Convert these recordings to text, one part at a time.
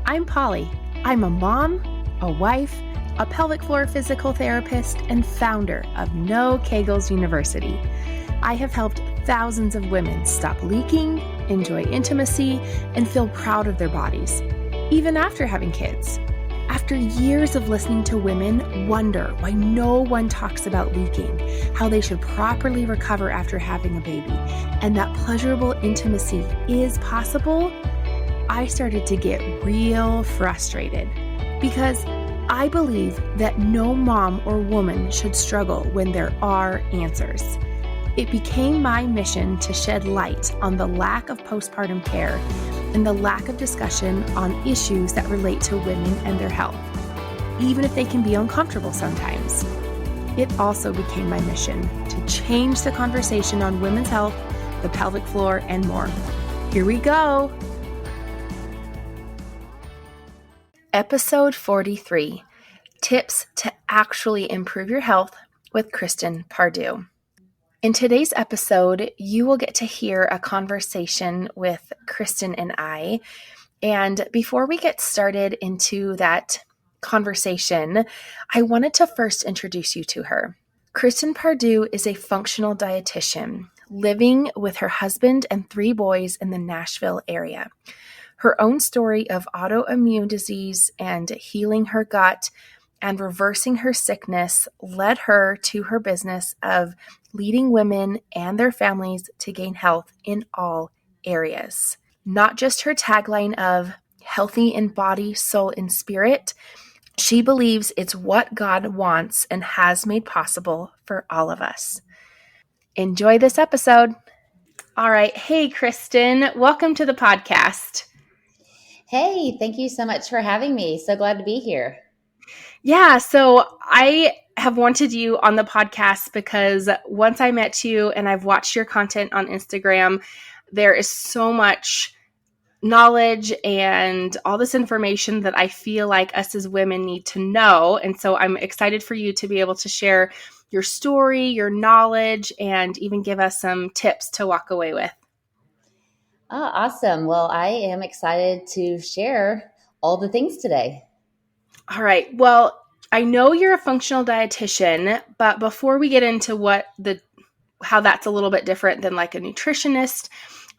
I'm Polly. I'm a mom, a wife, a pelvic floor physical therapist, and founder of No Kegels University. I have helped thousands of women stop leaking, enjoy intimacy, and feel proud of their bodies, even after having kids. After years of listening to women wonder why no one talks about leaking, how they should properly recover after having a baby, and that pleasurable intimacy is possible, I started to get real frustrated because I believe that no mom or woman should struggle when there are answers. It became my mission to shed light on the lack of postpartum care and the lack of discussion on issues that relate to women and their health, even if they can be uncomfortable sometimes. It also became my mission to change the conversation on women's health, the pelvic floor, and more. Here we go. Episode 43, Tips to Actually Improve Your Health with Kristen Pardue. In today's episode, you will get to hear a conversation with Kristen and I. And before we get started into that conversation, I wanted to first introduce you to her. Kristen Pardue is a functional dietitian living with her husband and 3 boys in the Nashville area. Her own story of autoimmune disease and healing her gut and reversing her sickness led her to her business of leading women and their families to gain health in all areas. Not just her tagline of healthy in body, soul, and spirit, she believes it's what God wants and has made possible for all of us. Enjoy this episode. All right. Hey, Kristen, welcome to the podcast. Hey, thank you so much for having me. So glad to be here. Yeah, so I have wanted you on the podcast because once I met you and I've watched your content on Instagram, there is so much knowledge and all this information that I feel like us as women need to know. And so I'm excited for you to be able to share your story, your knowledge, and even give us some tips to walk away with. Oh, awesome. Well, I am excited to share all the things today. All right. Well, I know you're a functional dietitian, but before we get into how that's a little bit different than like a nutritionist,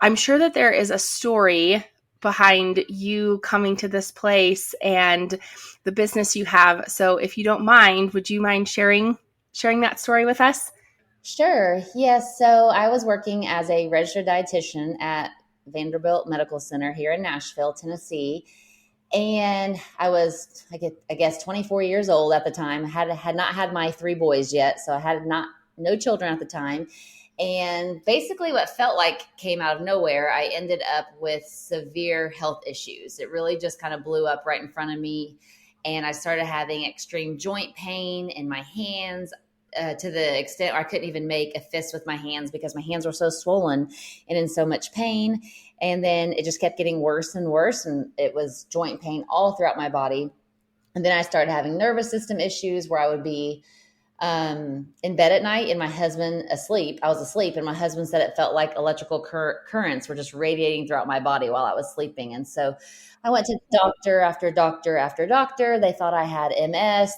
I'm sure that there is a story behind you coming to this place and the business you have. So if you don't mind, would you mind sharing that story with us? Sure. Yes. So I was working as a registered dietitian at Vanderbilt Medical Center here in Nashville, Tennessee. And I was, I guess, 24 years old at the time. Had not had my 3 boys yet, so I had no children at the time. And basically, what felt like came out of nowhere, I ended up with severe health issues. It really just kind of blew up right in front of me, and I started having extreme joint pain in my hands. To the extent where I couldn't even make a fist with my hands because my hands were so swollen and in so much pain. And then it just kept getting worse and worse. And it was joint pain all throughout my body. And then I started having nervous system issues where I would be in bed at night and my husband asleep. I was asleep and my husband said it felt like electrical currents were just radiating throughout my body while I was sleeping. And so I went to doctor after doctor after doctor. They thought I had MS,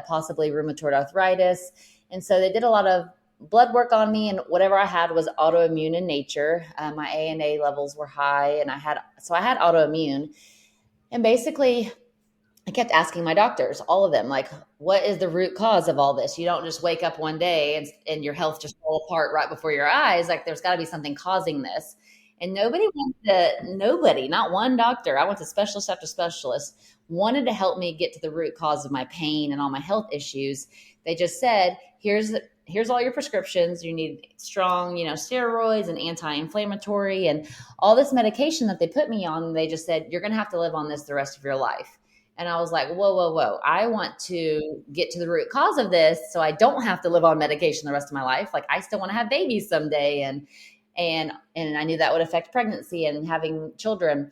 possibly rheumatoid arthritis. And so they did a lot of blood work on me, and whatever I had was autoimmune in nature. My ANA levels were high, and I had autoimmune. And basically, I kept asking my doctors, all of them, like, what is the root cause of all this? You don't just wake up one day and your health just fall apart right before your eyes. Like, there's got to be something causing this. And nobody, not one doctor, I went to specialist after specialist, wanted to help me get to the root cause of my pain and all my health issues. They just said, here's all your prescriptions. You need strong, steroids and anti-inflammatory and all this medication that they put me on. They just said, you're going to have to live on this the rest of your life. And I was like, whoa. I want to get to the root cause of this so I don't have to live on medication the rest of my life. Like, I still want to have babies someday. And I knew that would affect pregnancy and having children.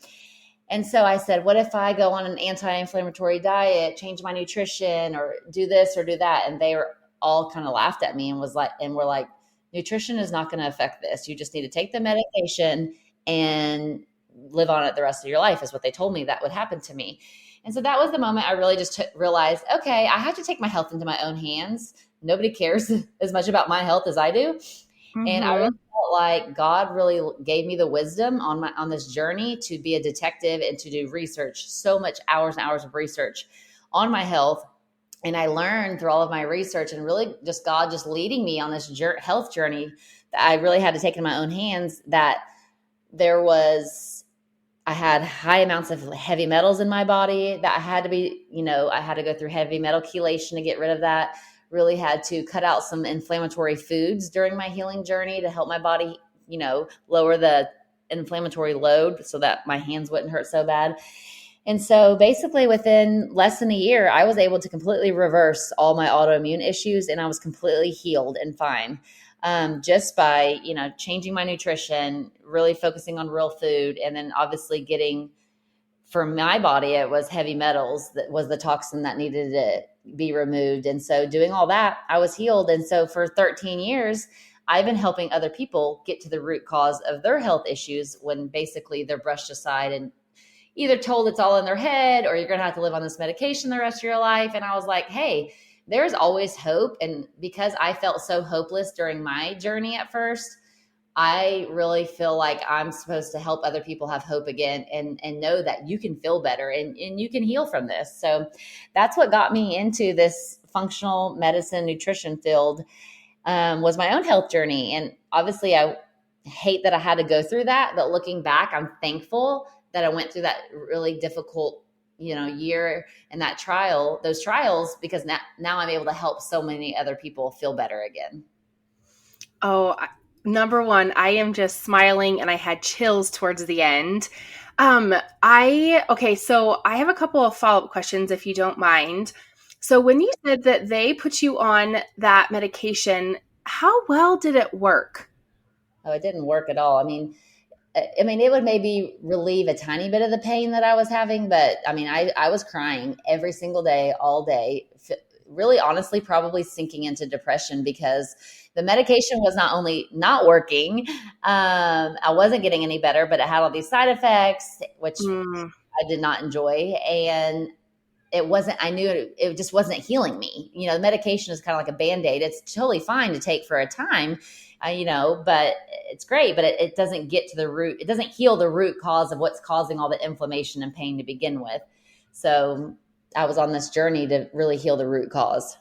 And so I said, what if I go on an anti-inflammatory diet, change my nutrition, or do this or do that? And they were all kind of laughed at me and were like, nutrition is not going to affect this. You just need to take the medication and live on it the rest of your life, is what they told me that would happen to me. And so that was the moment I really just realized, okay, I have to take my health into my own hands. Nobody cares as much about my health as I do. And I really felt like God really gave me the wisdom on this journey to be a detective and to do research, so much hours and hours of research on my health. And I learned through all of my research and really just God just leading me on this health journey that I really had to take in my own hands, that I had high amounts of heavy metals in my body that I had to be, I had to go through heavy metal chelation to get rid of that. Really had to cut out some inflammatory foods during my healing journey to help my body, lower the inflammatory load so that my hands wouldn't hurt so bad. And so basically within less than a year, I was able to completely reverse all my autoimmune issues, and I was completely healed and fine. Just by, changing my nutrition, really focusing on real food. And then obviously for my body, it was heavy metals that was the toxin that needed to be removed. And so doing all that, I was healed. And so for 13 years, I've been helping other people get to the root cause of their health issues when basically they're brushed aside and either told it's all in their head or you're going to have to live on this medication the rest of your life. And I was like, hey, there's always hope. And because I felt so hopeless during my journey at first, I really feel like I'm supposed to help other people have hope again and know that you can feel better and you can heal from this. So that's what got me into this functional medicine nutrition field, was my own health journey. And obviously I hate that I had to go through that, but looking back, I'm thankful that I went through that really difficult year and those trials, because now I'm able to help so many other people feel better again. Oh, number one, I am just smiling and I had chills towards the end. So I have a couple of follow-up questions if you don't mind. So when you said that they put you on that medication, how well did it work? Oh, it didn't work at all. I mean, it would maybe relieve a tiny bit of the pain that I was having, but I was crying every single day, all day, really honestly, probably sinking into depression because the medication was not only not working, I wasn't getting any better, but it had all these side effects, which I did not enjoy. And I knew it just wasn't healing me. The medication is kind of like a Band-Aid. It's totally fine to take for a time, but it's great, but it doesn't get to the root. It doesn't heal the root cause of what's causing all the inflammation and pain to begin with. So I was on this journey to really heal the root cause.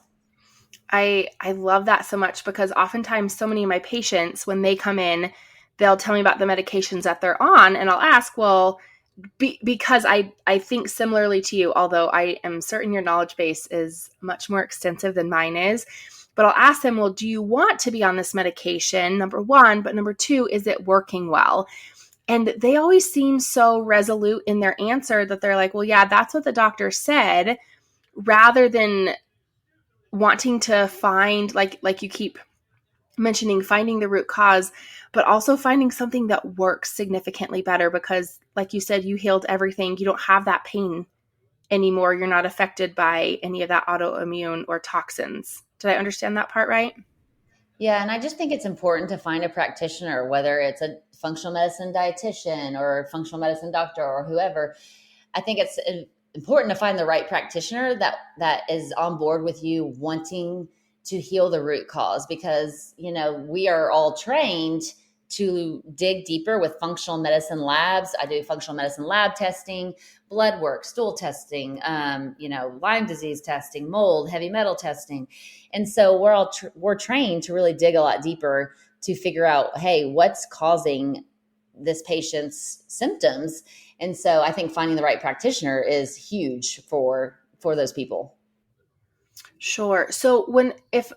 I love that so much because oftentimes so many of my patients, when they come in, they'll tell me about the medications that they're on, and I'll ask, well, because I think similarly to you, although I am certain your knowledge base is much more extensive than mine is, but I'll ask them, well, do you want to be on this medication? Number one, but number two, is it working well? And they always seem so resolute in their answer that they're like, well, yeah, that's what the doctor said, rather than wanting to find, like you keep mentioning, finding the root cause, but also finding something that works significantly better because, like you said, you healed everything. You don't have that pain anymore. You're not affected by any of that autoimmune or toxins. Did I understand that part right? Yeah, and I just think it's important to find a practitioner, whether it's a functional medicine dietitian or a functional medicine doctor or whoever. I think it's important to find the right practitioner that is on board with you wanting to heal the root cause, because, we are all trained to dig deeper with functional medicine labs. I do functional medicine lab testing, blood work, stool testing, Lyme disease testing, mold, heavy metal testing. And so we're trained to really dig a lot deeper to figure out, hey, what's causing this patient's symptoms? And so I think finding the right practitioner is huge for those people. Sure. So if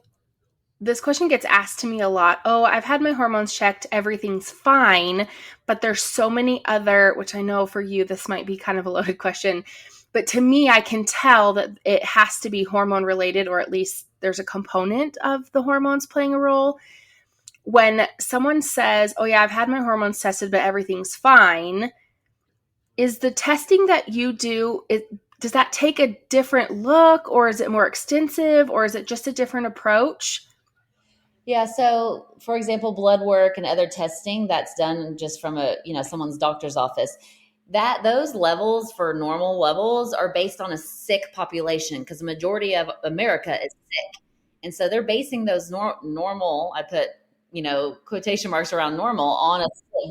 this question gets asked to me a lot, oh, I've had my hormones checked, everything's fine, but there's so many other, which I know for you, this might be kind of a loaded question, but to me, I can tell that it has to be hormone related, or at least there's a component of the hormones playing a role. When someone says, oh yeah, I've had my hormones tested, but everything's fine, is the testing that you do, does that take a different look, or is it more extensive, or is it just a different approach? Yeah. So for example, blood work and other testing that's done just from someone's doctor's office, those levels for normal levels are based on a sick population, because the majority of America is sick. And so they're basing those normal, I put, quotation marks around normal, on a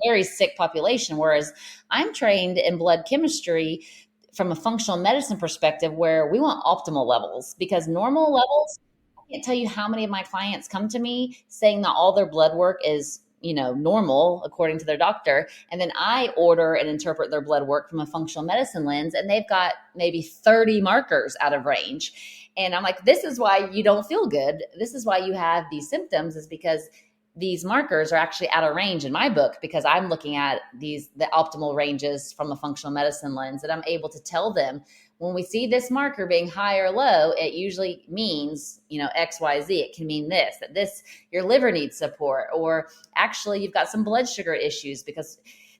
very sick population. Whereas I'm trained in blood chemistry from a functional medicine perspective, where we want optimal levels, because normal levels, I can't tell you how many of my clients come to me saying that all their blood work is, normal according to their doctor. And then I order and interpret their blood work from a functional medicine lens, and they've got maybe 30 markers out of range. And I'm like, this is why you don't feel good. This is why you have these symptoms, is because these markers are actually out of range in my book, because I'm looking at the optimal ranges from a functional medicine lens. And I'm able to tell them, when we see this marker being high or low, it usually means, X, Y, Z. It can mean that your liver needs support, or actually you've got some blood sugar issues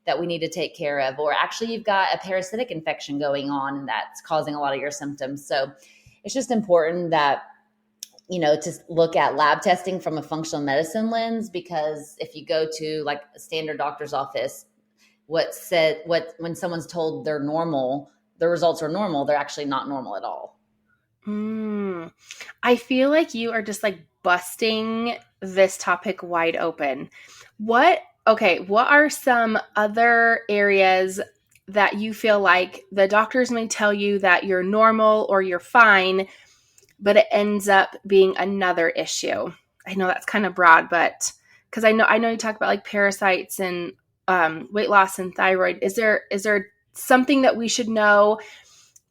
that we need to take care of, or actually you've got a parasitic infection going on and that's causing a lot of your symptoms. So it's just important that, to look at lab testing from a functional medicine lens, because if you go to like a standard doctor's office, when someone's told they're normal, the results are normal, they're actually not normal at all. I feel like you are just like busting this topic wide open. What are some other areas that you feel like the doctors may tell you that you're normal or you're fine, but it ends up being another issue? I know that's kind of broad, but because I know you talk about like parasites and weight loss and thyroid. Is there something that we should know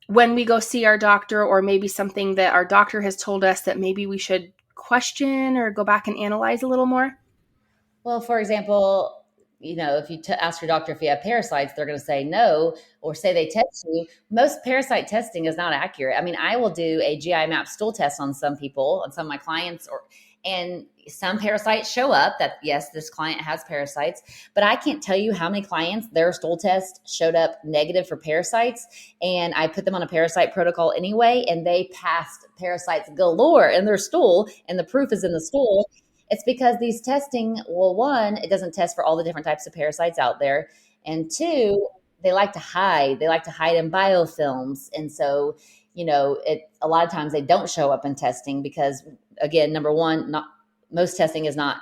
when we go see our doctor, or maybe something that our doctor has told us that maybe we should question or go back and analyze a little more? Well, for example, if you ask your doctor if you have parasites, they're going to say no, or say they test you. Most parasite testing is not accurate. I mean, I will do a GI map stool test on some people, on some of my clients, and some parasites show up that, yes, this client has parasites, but I can't tell you how many clients their stool test showed up negative for parasites. And I put them on a parasite protocol anyway, and they passed parasites galore in their stool, and the proof is in the stool. It's because these testing, well, one, it doesn't test for all the different types of parasites out there. And two, they like to hide. They like to hide in biofilms. And so, a lot of times they don't show up in testing because, again, number one, most testing is not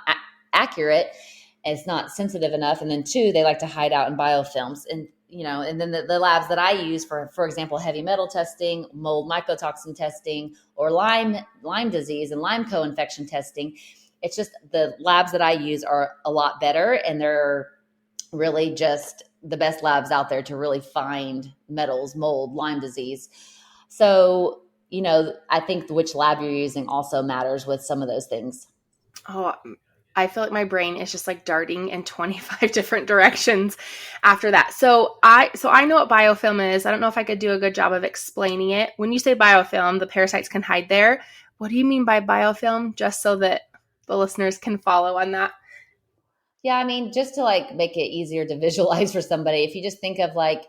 accurate. It's not sensitive enough. And then two, they like to hide out in biofilms. And, and then the labs that I use for example, heavy metal testing, mold mycotoxin testing, or Lyme disease and Lyme co-infection testing, it's just the labs that I use are a lot better, and they're really just the best labs out there to really find metals, mold, Lyme disease. So, I think which lab you're using also matters with some of those things. Oh, I feel like my brain is just like darting in 25 different directions after that. So I know what biofilm is. I don't know if I could do a good job of explaining it. When you say biofilm, the parasites can hide there. What do you mean by biofilm? Just so that the listeners can follow on that. Yeah, I mean, just to like make it easier to visualize for somebody, if you just think of like,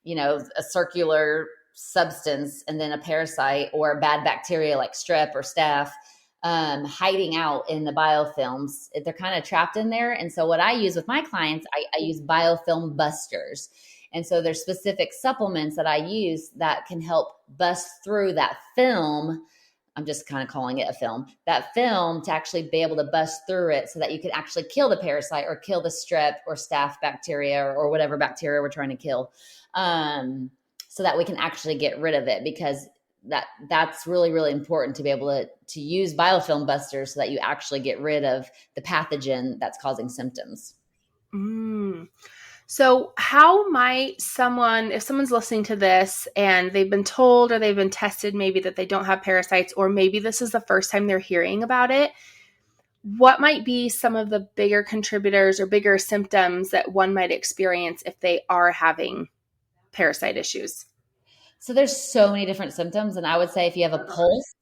a circular substance and then a parasite or a bad bacteria like strep or staph hiding out in the biofilms, they're kind of trapped in there. And so what I use with my clients, I use biofilm busters. And so there's specific supplements that I use that can help bust through that film. I'm just kind of calling it a film, that film, to actually be able to bust through it so that you can actually kill the parasite or kill the strep or staph bacteria or whatever bacteria we're trying to kill, so that we can actually get rid of it, because that's really, really important to be able to use biofilm busters so that you actually get rid of the pathogen that's causing symptoms. So how might if someone's listening to this and they've been told or they've been tested maybe that they don't have parasites, or maybe this is the first time they're hearing about it, what might be some of the bigger contributors or bigger symptoms that one might experience if they are having parasite issues? So there's so many different symptoms. And I would say if you have a pulse,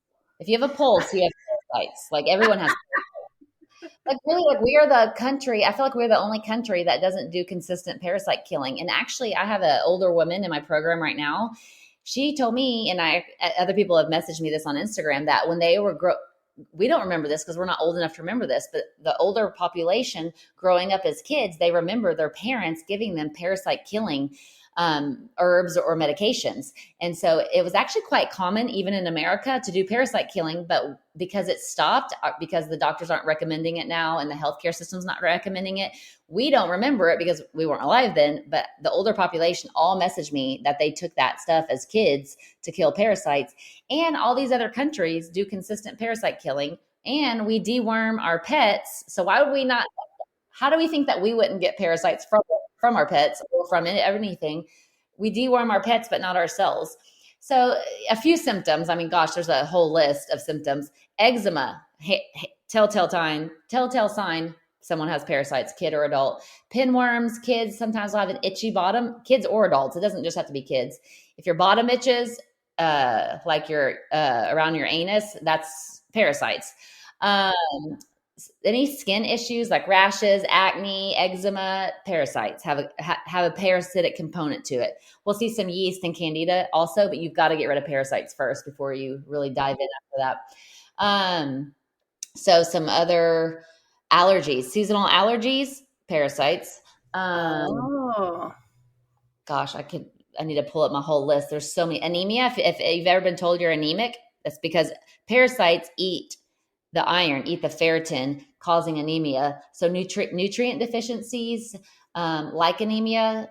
you have parasites. Like everyone has parasites. Like really, like we are the country. I feel like we're the only country that doesn't do consistent parasite killing. And actually, I have an older woman in my program right now. She told me, and other people have messaged me this on Instagram, that when they were we don't remember this because we're not old enough to remember this, but the older population growing up as kids, they remember their parents giving them parasite killing herbs or medications. And so it was actually quite common, even in America, to do parasite killing. But because it stopped, because the doctors aren't recommending it now and the healthcare system's not recommending it, we don't remember it because we weren't alive then. But the older population all messaged me that they took that stuff as kids to kill parasites. And all these other countries do consistent parasite killing. And we deworm our pets. So why would we not? How do we think that we wouldn't get parasites from our pets or from anything? We deworm our pets, but not ourselves. So a few symptoms. I mean, gosh, there's a whole list of symptoms. Eczema, telltale sign someone has parasites, kid or adult. Pinworms, kids sometimes will have an itchy bottom, kids or adults. It doesn't just have to be kids. If your bottom itches, like your around your anus, that's parasites. Any skin issues like rashes, acne, eczema, parasites have a parasitic component to it. We'll see some yeast and candida also, but you've got to get rid of parasites first before you really dive in after that. So some other allergies, seasonal allergies, parasites. Gosh, I need to pull up my whole list. There's so many. Anemia. If you've ever been told you're anemic, that's because parasites eat the iron, eat the ferritin, causing anemia. So nutrient deficiencies, like anemia,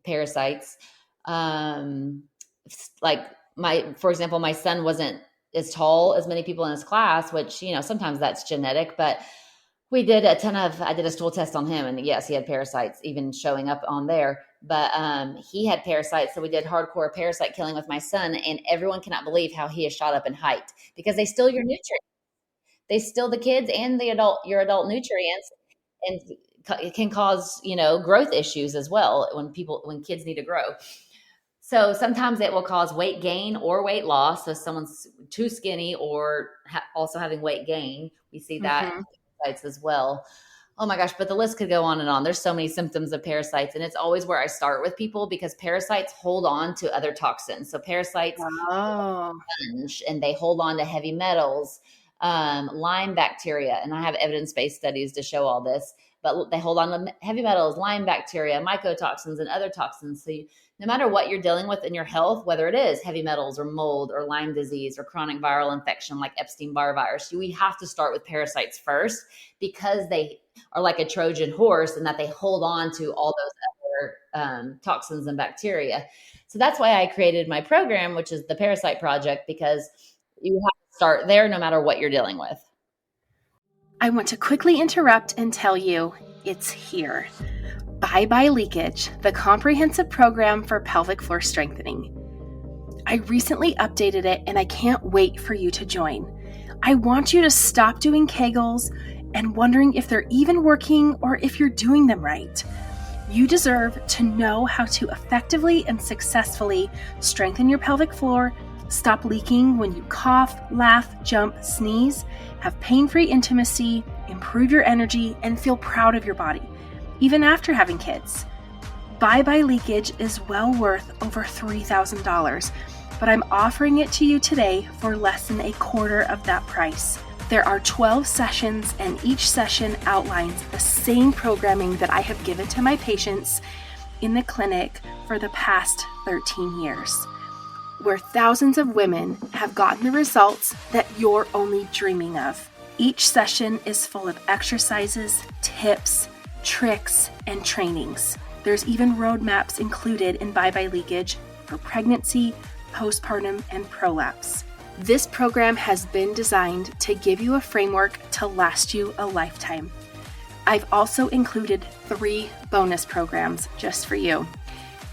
parasites. For example, my son wasn't as tall as many people in his class, which, sometimes that's genetic, but I did a stool test on him, and yes, he had parasites even showing up on there, but he had parasites. So we did hardcore parasite killing with my son, and everyone cannot believe how he has shot up in height because they steal your nutrients. They steal the kids and your adult nutrients, and it can cause, growth issues as well when kids need to grow. So sometimes it will cause weight gain or weight loss. So if someone's too skinny or also having weight gain, we see that in parasites as well. Oh my gosh, but the list could go on and on. There's so many symptoms of parasites, and it's always where I start with people because parasites hold on to other toxins. So parasites sponge, and they hold on to heavy metals, Lyme bacteria, and I have evidence-based studies to show all this, but they hold on to heavy metals, Lyme bacteria, mycotoxins, and other toxins. So no matter what you're dealing with in your health, whether it is heavy metals or mold or Lyme disease or chronic viral infection like Epstein-Barr virus, we have to start with parasites first because they are like a Trojan horse and that they hold on to all those other toxins and bacteria. So that's why I created my program, which is the Parasite Project, because you have to start there no matter what you're dealing with. I want to quickly interrupt and tell you it's here. Bye Bye Leakage, the comprehensive program for pelvic floor strengthening. I recently updated it and I can't wait for you to join. I want you to stop doing Kegels and wondering if they're even working or if you're doing them right. You deserve to know how to effectively and successfully strengthen your pelvic floor, stop leaking when you cough, laugh, jump, sneeze, have pain-free intimacy, improve your energy, and feel proud of your body, even after having kids. Bye Bye Leakage is well worth over $3,000, but I'm offering it to you today for less than a quarter of that price. There are 12 sessions, and each session outlines the same programming that I have given to my patients in the clinic for the past 13 years, where thousands of women have gotten the results that you're only dreaming of. Each session is full of exercises, tips, tricks, and trainings. There's even roadmaps included in Bye Bye Leakage for pregnancy, postpartum, and prolapse. This program has been designed to give you a framework to last you a lifetime. I've also included 3 bonus programs just for you: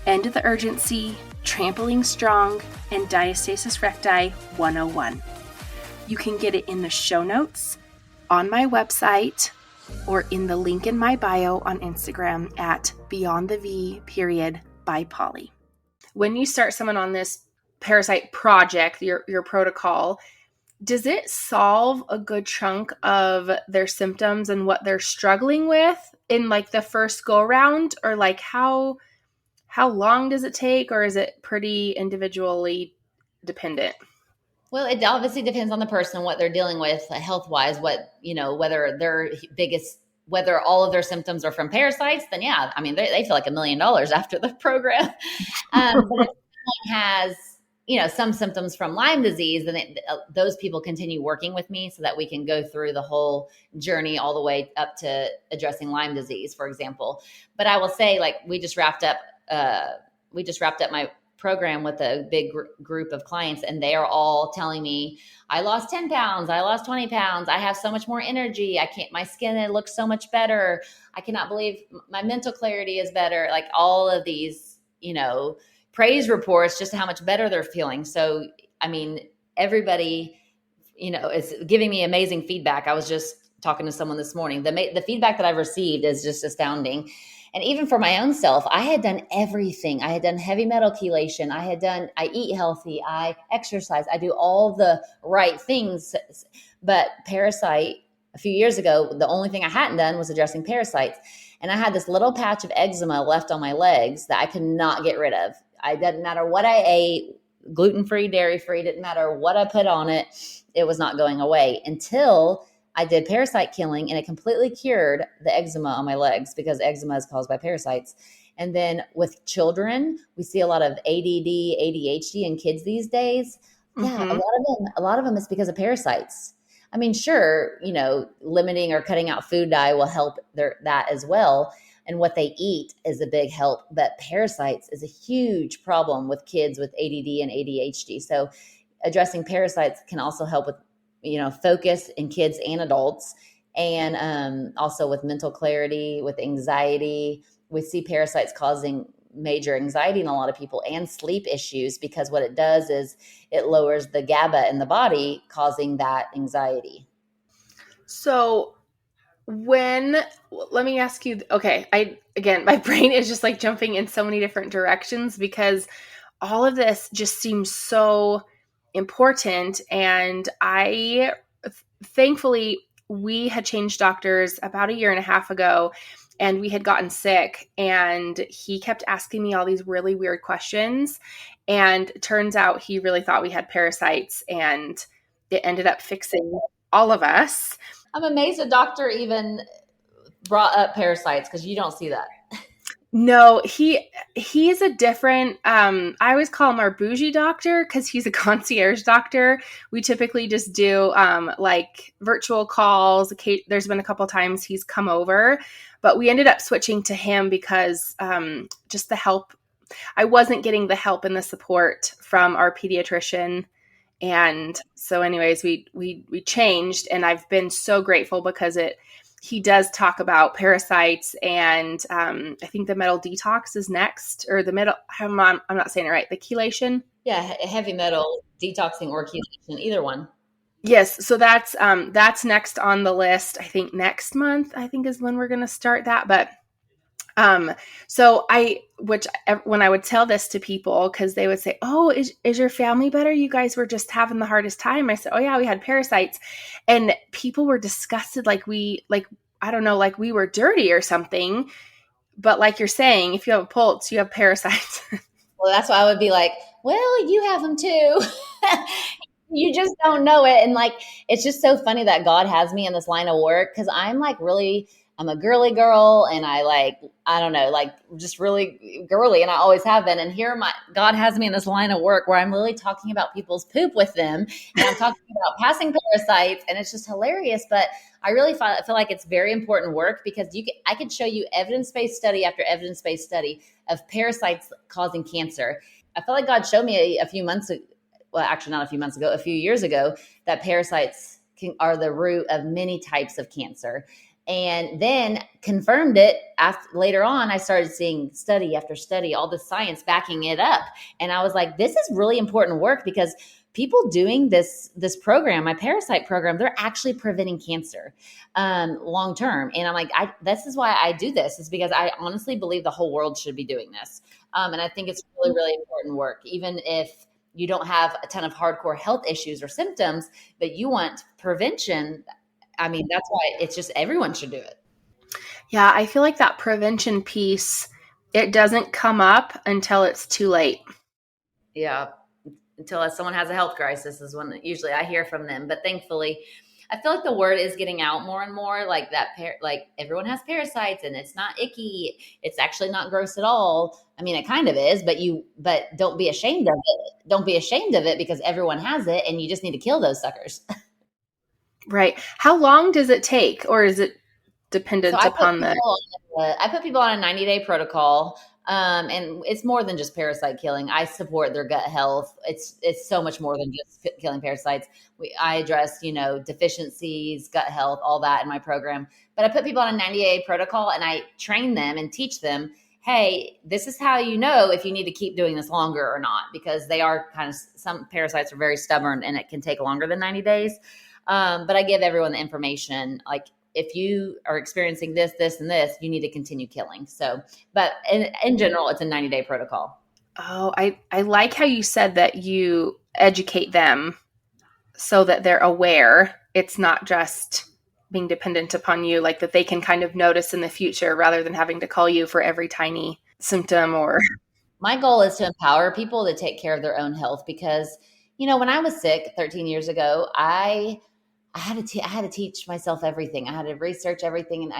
End of the Urgency, Trampoline Strong, and Diastasis Recti 101. You can get it in the show notes, on my website, or in the link in my bio on Instagram at BeyondTheV by Polly. When you start someone on this parasite project, your protocol, does it solve a good chunk of their symptoms and what they're struggling with in like the first go around, or like how long does it take, or is it pretty individually dependent? Well, it obviously depends on the person, what they're dealing with health-wise, whether their biggest whether all of their symptoms are from parasites, then yeah, I mean, they feel like $1 million after the program. But if someone has, some symptoms from Lyme disease, then those people continue working with me so that we can go through the whole journey all the way up to addressing Lyme disease, for example. But I will say, like, we just wrapped up my program with a big group of clients, and they are all telling me, I lost 10 pounds, I lost 20 pounds, I have so much more energy, my skin, it looks so much better, I cannot believe my mental clarity is better, like all of these, praise reports, just how much better they're feeling. So, I mean, everybody, is giving me amazing feedback. I was just talking to someone this morning. The feedback that I've received is just astounding. And even for my own self, I had done everything. I had done heavy metal chelation. I eat healthy. I exercise. I do all the right things. But parasite, a few years ago, the only thing I hadn't done was addressing parasites. And I had this little patch of eczema left on my legs that I could not get rid of. It didn't matter what I ate, gluten-free, dairy-free, didn't matter what I put on it. It was not going away until I did parasite killing, and it completely cured the eczema on my legs, because eczema is caused by parasites. And then with children, we see a lot of ADD, ADHD in kids these days. Yeah, a lot of them is because of parasites. I mean, sure, limiting or cutting out food dye will help that as well. And what they eat is a big help. But parasites is a huge problem with kids with ADD and ADHD. So addressing parasites can also help with, focus in kids and adults, and also with mental clarity, with anxiety. We see parasites causing major anxiety in a lot of people, and sleep issues, because what it does is it lowers the GABA in the body, causing that anxiety. So let me ask you, okay, my brain is just like jumping in so many different directions, because all of this just seems so important. And thankfully, we had changed doctors about 1.5 years ago, and we had gotten sick, and he kept asking me all these really weird questions. And it turns out he really thought we had parasites, and it ended up fixing all of us. I'm amazed a doctor even brought up parasites, because you don't see that. No, he's a different, I always call him our bougie doctor, because he's a concierge doctor. We typically just do like virtual calls. There's been a couple times he's come over, but we ended up switching to him because just the help. I wasn't getting the help and the support from our pediatrician. And so anyways, we changed, and I've been so grateful, because he does talk about parasites, and I think the metal detox is next, or the metal, I'm not saying it right, the chelation. Yeah, heavy metal detoxing or chelation, either one. Yes, so that's next on the list. I think next month, I think, is when we're going to start that. But so when I would tell this to people, because they would say, oh, is your family better? You guys were just having the hardest time. I said, oh yeah, we had parasites. And people were disgusted. I don't know, like we were dirty or something. But like you're saying, if you have a pulse, you have parasites. Well, that's why I would be like, well, you have them too. You just don't know it. And like, it's just so funny that God has me in this line of work, because I'm a girly girl, and I don't know, like just really girly, and I always have been. And here God has me in this line of work where I'm really talking about people's poop with them, and I'm talking about passing parasites, and it's just hilarious. But I really feel like it's very important work, because I could show you evidence-based study after evidence-based study of parasites causing cancer. I feel like God showed me a few months ago, well, actually not a few months ago, a few years ago, that parasites are the root of many types of cancer. And then confirmed it later on. I started seeing study after study, all the science backing it up. And I was like, this is really important work, because people doing this program, my parasite program, they're actually preventing cancer long term. And I'm like, this is why I do this, is because I honestly believe the whole world should be doing this. And I think it's really, really important work, even if you don't have a ton of hardcore health issues or symptoms, but you want prevention. I mean, that's why it's just everyone should do it. Yeah, I feel like that prevention piece, it doesn't come up until it's too late. Yeah, until someone has a health crisis is when usually I hear from them. But thankfully, I feel like the word is getting out more and more, like that like everyone has parasites and it's not icky. It's actually not gross at all. I mean, it kind of is, but don't be ashamed of it. Don't be ashamed of it because everyone has it and you just need to kill those suckers. Right. How long does it take, or is it So dependent upon the? I put people on a 90-day protocol. And it's more than just parasite killing. I support their gut health. It's so much more than just killing parasites. I address, deficiencies, gut health, all that in my program. But I put people on a 90-day protocol and I train them and teach them, hey, this is how you know if you need to keep doing this longer or not, because they are some parasites are very stubborn and it can take longer than 90 days. But I give everyone the information, like, if you are experiencing this, this, and this, you need to continue killing. So, but in general, it's a 90-day protocol. Oh, I like how you said that you educate them so that they're aware. It's not just being dependent upon you, like that they can kind of notice in the future rather than having to call you for every tiny symptom or. My goal is to empower people to take care of their own health because, when I was sick 13 years ago, I had to teach myself everything. I had to research everything,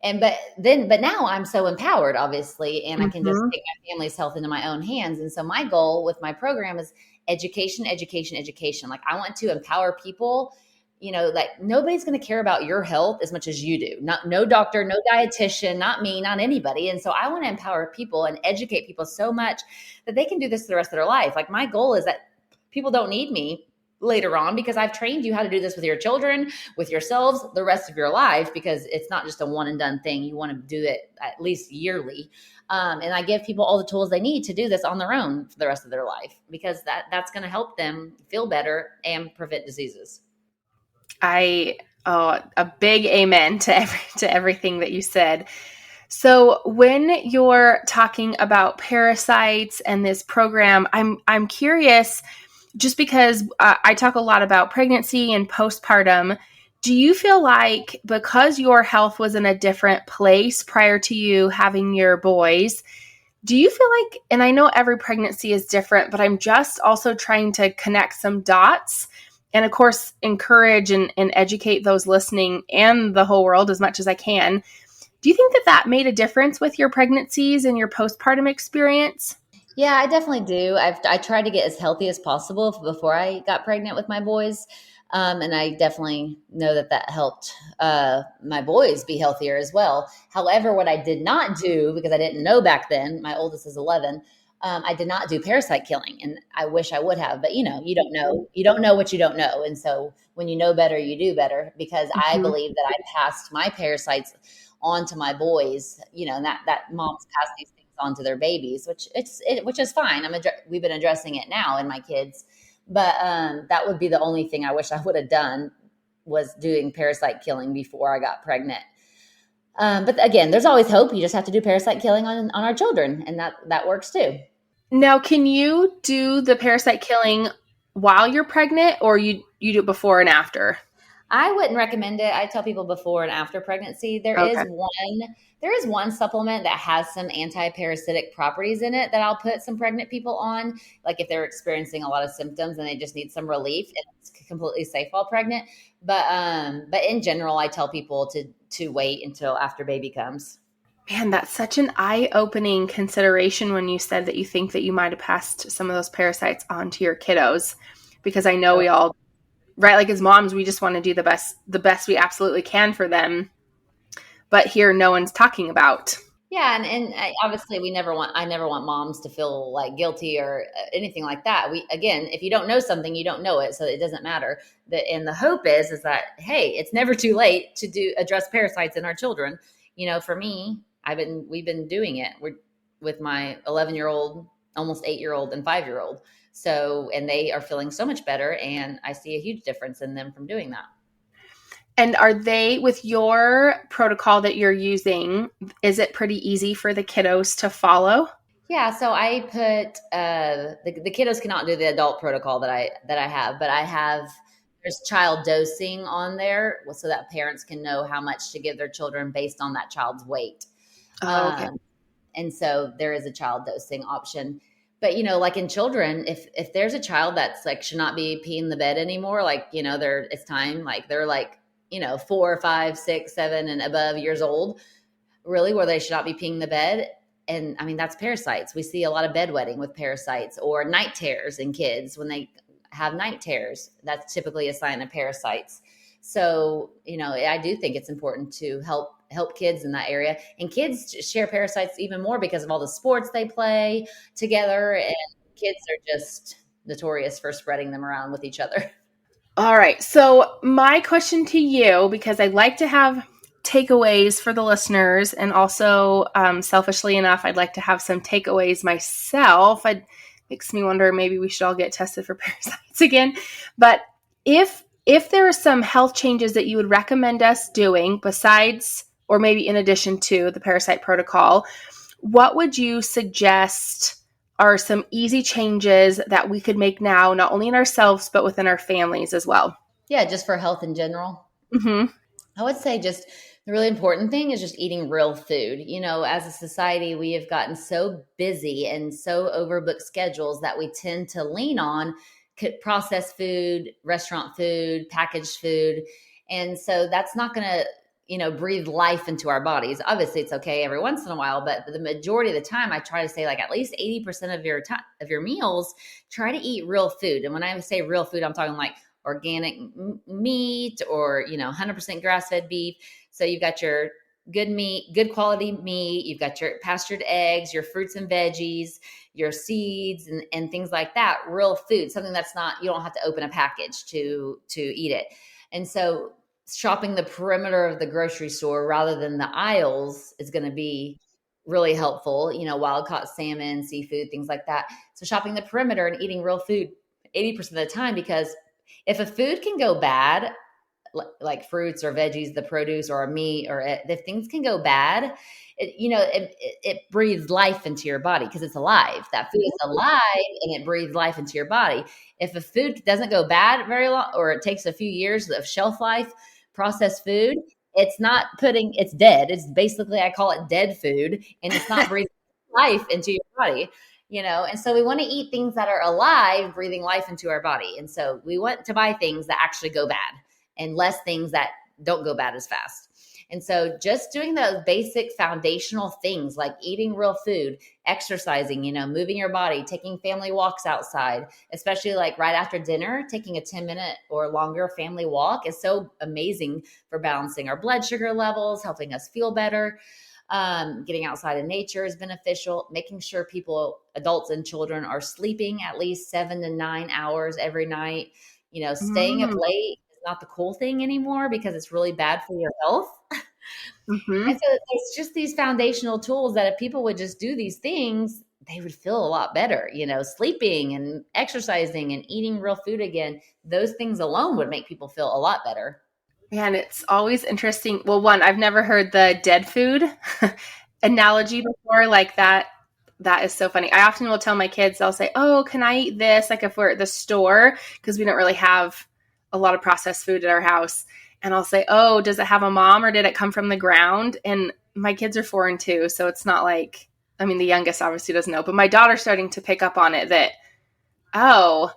but now I'm so empowered, obviously, and I can just take my family's health into my own hands. And so my goal with my program is education, education, education. Like, I want to empower people. Like, nobody's going to care about your health as much as you do. No doctor, no dietitian, not me, not anybody. And so I want to empower people and educate people so much that they can do this the rest of their life. Like, my goal is that people don't need me later on because I've trained you how to do this with your children, with yourselves, the rest of your life, because it's not just a one and done thing. You want to do it at least yearly. And I give people all the tools they need to do this on their own for the rest of their life, because that's going to help them feel better and prevent diseases. A big amen to everything that you said. So when you're talking about parasites and this program, I'm curious, just because I talk a lot about pregnancy and postpartum. Do you feel like because your health was in a different place prior to you having your boys, do you feel like, and I know every pregnancy is different, but I'm just also trying to connect some dots and, of course, encourage and educate those listening and the whole world as much as I can. Do you think that made a difference with your pregnancies and your postpartum experience? Yeah, I definitely do. I tried to get as healthy as possible before I got pregnant with my boys. And I definitely know that helped my boys be healthier as well. However, what I did not do, because I didn't know back then, my oldest is 11, I did not do parasite killing. And I wish I would have, but you don't know what you don't know. And so when you know better, you do better, because I believe that I passed my parasites on to my boys, and that moms pass these things on to their babies, which is fine. We've been addressing it now in my kids, but that would be the only thing I wish I would have done, was doing parasite killing before I got pregnant. But again, there's always hope. You just have to do parasite killing on our children, and that works too. Now, can you do the parasite killing while you're pregnant, or you do it before and after? I wouldn't recommend it. I tell people before and after pregnancy. There is one supplement that has some anti-parasitic properties in it that I'll put some pregnant people on, like if they're experiencing a lot of symptoms and they just need some relief, and it's completely safe while pregnant. But in general, I tell people to wait until after baby comes. Man, that's such an eye-opening consideration when you said that you think that you might have passed some of those parasites on to your kiddos, because I know we all, right, like as moms, we just want to do the best we absolutely can for them. But here, no one's talking about. Yeah, and obviously, I never want moms to feel like guilty or anything like that. Again, if you don't know something, you don't know it, so it doesn't matter. And the hope is that, hey, it's never too late to address parasites in our children. For me, we've been doing it. We're with my 11-year-old, almost 8-year-old, and 5-year-old. So, and they are feeling so much better, and I see a huge difference in them from doing that. And are they, with your protocol that you're using, is it pretty easy for the kiddos to follow? Yeah, so I put the kiddos cannot do the adult protocol that I have, but there's child dosing on there so that parents can know how much to give their children based on that child's weight. Oh, okay. And so there is a child dosing option. But, like in children, if there's a child that's like should not be peeing the bed anymore, like, it's time, like they're like, 4, 5, 6, 7 and above years old, really, where they should not be peeing the bed. And I mean, that's parasites. We see a lot of bedwetting with parasites, or night tears in kids. When they have night tears, that's typically a sign of parasites. So, I do think it's important to help kids in that area. And kids share parasites even more because of all the sports they play together. And kids are just notorious for spreading them around with each other. All right. So my question to you, because I like to have takeaways for the listeners, and also selfishly enough, I'd like to have some takeaways myself. It makes me wonder, maybe we should all get tested for parasites again. But if there are some health changes that you would recommend us doing besides, or maybe in addition to, the parasite protocol, what would you suggest are some easy changes that we could make now, not only in ourselves, but within our families as well? Yeah, just for health in general. Mm-hmm. I would say just the really important thing is just eating real food. As a society, we have gotten so busy and so overbooked schedules that we tend to lean on processed food, restaurant food, packaged food. And so that's not going to, breathe life into our bodies. Obviously, it's okay every once in a while, but the majority of the time, I try to say like at least 80% of your time, of your meals, try to eat real food. And when I say real food, I'm talking like organic meat, or 100% grass-fed beef. So you've got your good meat, good quality meat, you've got your pastured eggs, your fruits and veggies, your seeds, and things like that. Real food, something that's not, you don't have to open a package to eat it. And so shopping the perimeter of the grocery store rather than the aisles is going to be really helpful. Wild caught salmon, seafood, things like that. So shopping the perimeter and eating real food 80% of the time, because if a food can go bad, like fruits or veggies, the produce or a meat, or if things can go bad, it breathes life into your body because it's alive. That food is alive and it breathes life into your body. If a food doesn't go bad very long, or it takes a few years of shelf life, processed food, it's dead. It's basically, I call it dead food, and it's not breathing life into your body. And so we want to eat things that are alive, breathing life into our body. And so we want to buy things that actually go bad, and less things that don't go bad as fast. And so just doing those basic foundational things like eating real food, exercising, moving your body, taking family walks outside, especially like right after dinner, taking a 10-minute or longer family walk is so amazing for balancing our blood sugar levels, helping us feel better. Getting outside in nature is beneficial. Making sure people, adults and children, are sleeping at least 7 to 9 hours every night. Staying up late is not the cool thing anymore because it's really bad for your health. Mm-hmm. And so it's just these foundational tools that if people would just do these things, they would feel a lot better. Sleeping and exercising and eating real food again, those things alone would make people feel a lot better. Man, it's always interesting. Well, one, I've never heard the dead food analogy before. Like that is so funny. I often will tell my kids, I'll say, oh, can I eat this? Like if we're at the store, because we don't really have a lot of processed food at our house. And I'll say, oh, does it have a mom, or did it come from the ground? And my kids are 4 and 2. So it's not like, I mean, the youngest obviously doesn't know, but my daughter's starting to pick up on it that, oh,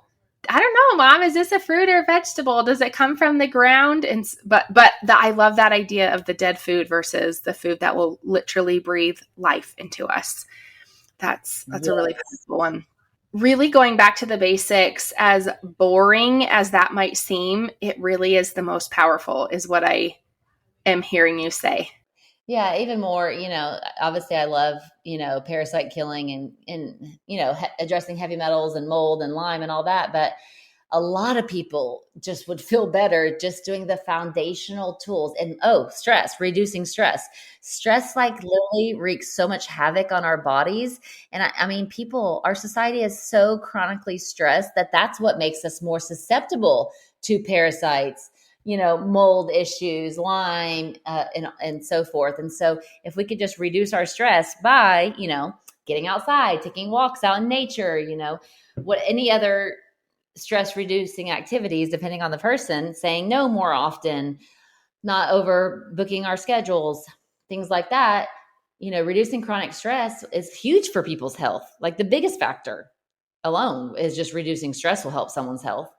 I don't know, Mom, is this a fruit or a vegetable? Does it come from the ground? And I love that idea of the dead food versus the food that will literally breathe life into us. That's a really powerful one. Really going back to the basics, as boring as that might seem, it really is the most powerful, is what I am hearing you say. Yeah, even more, obviously I love, parasite killing and addressing heavy metals and mold and Lyme and all that. But a lot of people just would feel better just doing the foundational tools. And stress, reducing stress. Stress like literally wreaks so much havoc on our bodies. And I mean, our society is so chronically stressed that that's what makes us more susceptible to parasites, mold issues, Lyme, and so forth. And so if we could just reduce our stress by, getting outside, taking walks out in nature, what any other stress reducing activities, depending on the person, saying no more often, not overbooking our schedules, things like that, reducing chronic stress is huge for people's health, like the biggest factor. alone is just reducing stress will help someone's health.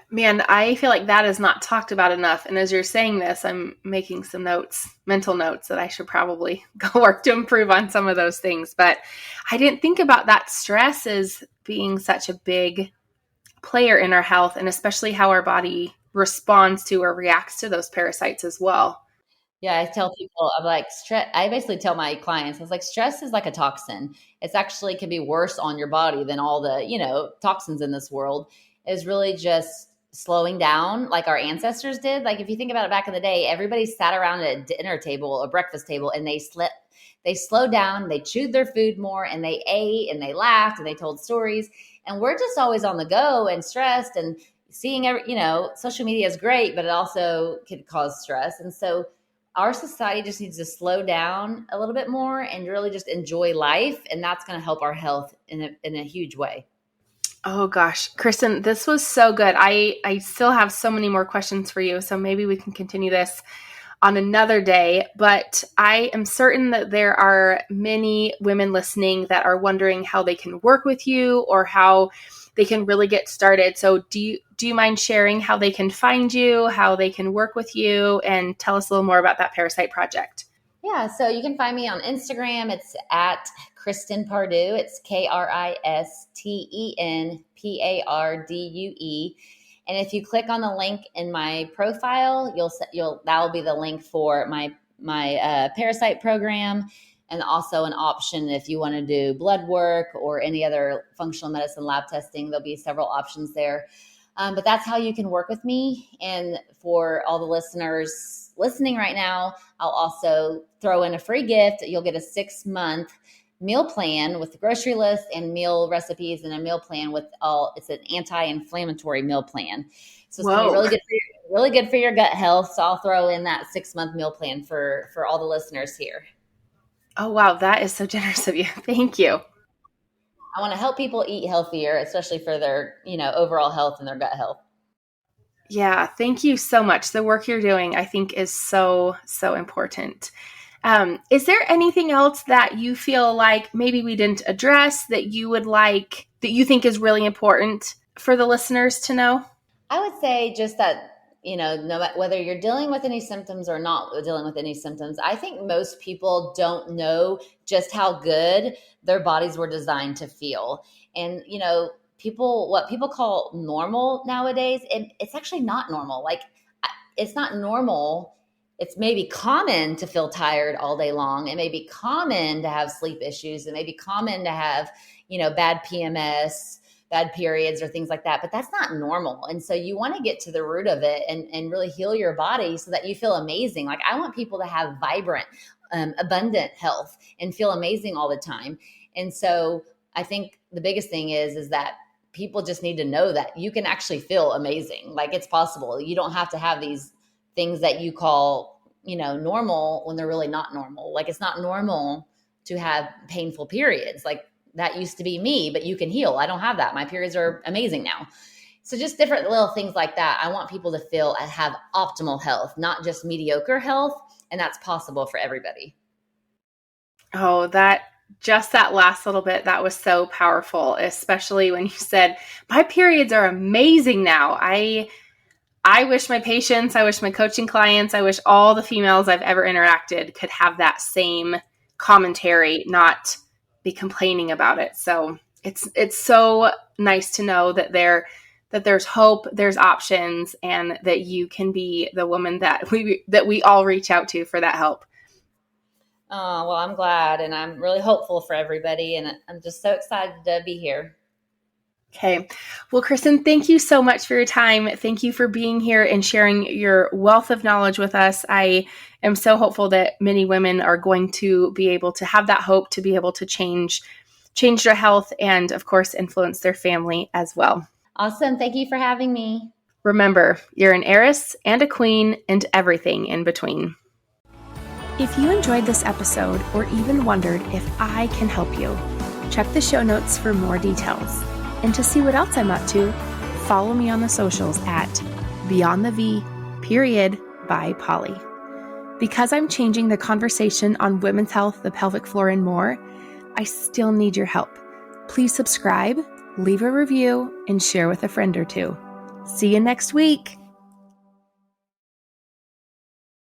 Man, I feel like that is not talked about enough. And as you're saying this, I'm making some notes, mental notes, that I should probably go work to improve on some of those things. But I didn't think about that stress as being such a big player in our health, and especially how our body responds to or reacts to those parasites as well. Yeah, I tell people, I'm like, stress. I basically tell my clients, I was like, stress is like a toxin. It's actually can be worse on your body than all the, toxins in this world. Is really just slowing down like our ancestors did. Like if you think about it back in the day, everybody sat around at a dinner table, a breakfast table, and they slowed down, they chewed their food more, and they ate and they laughed and they told stories. And we're just always on the go and stressed and seeing social media is great, but it also could cause stress. And so our society just needs to slow down a little bit more and really just enjoy life. And that's going to help our health in a huge way. Oh gosh, Kristen, this was so good. I still have so many more questions for you, so maybe we can continue this on another day, but I am certain that there are many women listening that are wondering how they can work with you or how they can really get started. So do you mind sharing how they can find you, how they can work with you, and tell us a little more about that Parasite Project? Yeah, so you can find me on Instagram. It's at Kristen Pardue. It's KristenPardue. And if you click on the link in my profile, that will be the link for my parasite program, and also an option if you want to do blood work or any other functional medicine lab testing. There'll be several options there. But that's how you can work with me. And for all the listeners listening right now, I'll also throw in a free gift. You'll get a 6-month meal plan with the grocery list and meal recipes, and a meal plan it's an anti-inflammatory meal plan. So it's going to be really good for your gut health. So I'll throw in that 6-month meal plan for all the listeners here. Oh, wow. That is so generous of you. Thank you. I want to help people eat healthier, especially for their, overall health and their gut health. Yeah. Thank you so much. The work you're doing, I think, is so, so important. Is there anything else that you feel like maybe we didn't address that you think is really important for the listeners to know? I would say just that, no matter whether you're dealing with any symptoms or not dealing with any symptoms, I think most people don't know just how good their bodies were designed to feel. And, what people call normal nowadays, it's actually not normal. Like, it's not normal. It's maybe common to feel tired all day long. It may be common to have sleep issues. It may be common to have, bad PMS, bad periods or things like that, but that's not normal. And so you want to get to the root of it and really heal your body so that you feel amazing. Like, I want people to have vibrant, abundant health and feel amazing all the time. And so I think the biggest thing is that people just need to know that you can actually feel amazing. Like, it's possible. You don't have to have these things that you call, normal when they're really not normal. Like, it's not normal to have painful periods. Like, that used to be me, but you can heal. I don't have that. My periods are amazing now. So just different little things like that. I want people to feel and have optimal health, not just mediocre health. And that's possible for everybody. Oh, that last little bit, that was so powerful, especially when you said, my periods are amazing now. I wish my patients, I wish my coaching clients, I wish all the females I've ever interacted could have that same commentary, not be complaining about it. So it's so nice to know that there's hope, there's options, and that you can be the woman that we all reach out to for that help. Oh, well, I'm glad, and I'm really hopeful for everybody, and I'm just so excited to be here. Okay. Well, Kristen, thank you so much for your time. Thank you for being here and sharing your wealth of knowledge with us. I am so hopeful that many women are going to be able to have that hope to be able to change their health and, of course, influence their family as well. Awesome. Thank you for having me. Remember, you're an heiress and a queen and everything in between. If you enjoyed this episode or even wondered if I can help you, check the show notes for more details. And to see what else I'm up to, follow me on the socials at Beyond the V, by Polly. Because I'm changing the conversation on women's health, the pelvic floor, and more, I still need your help. Please subscribe, leave a review, and share with a friend or two. See you next week.